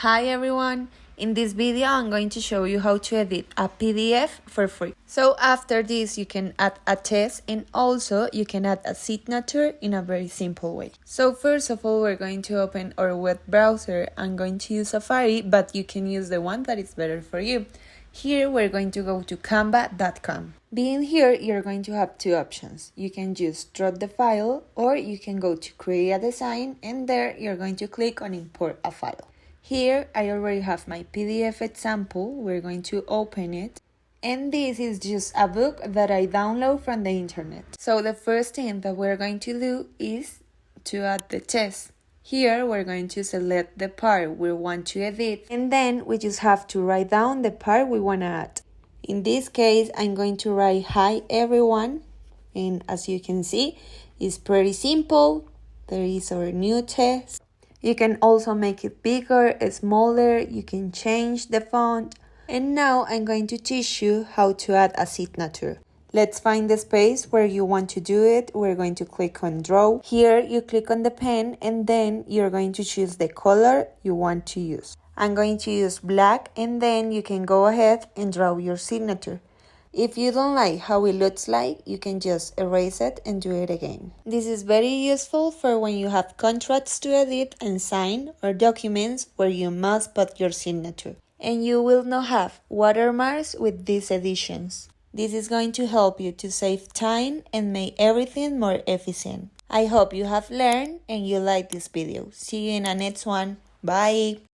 Hi everyone! In this video I'm going to show you how to edit a PDF for free. So after this you can add a test and also you can add a signature in a very simple way. So first of all we're going to open our web browser. I'm going to use Safari, but you can use the one that is better for you. Here we're going to go to canva.com. Being here, you're going to have two options. You can just drop the file or you can go to create a design and there you're going to click on import a file. Here I already have my PDF example. We're going to open it. And this is just a book that I download from the internet. So the first thing that we're going to do is to add the test. Here we're going to select the part we want to edit and then we just have to write down the part we want to add. In this case I'm going to write hi everyone, and as you can see it's pretty simple. There is our new test. You can also make it bigger, smaller, you can change the font. And now I'm going to teach you how to add a signature. Let's find the space where you want to do it. We're going to click on draw. Here you click on the pen and then you're going to choose the color you want to use. I'm going to use black and then you can go ahead and draw your signature. If you don't like how it looks like, you can just erase it and do it again. This is very useful for when you have contracts to edit and sign or documents where you must put your signature. And you will not have watermarks with these editions. This is going to help you to save time and make everything more efficient. I hope you have learned and you like this video. See you in the next one. Bye!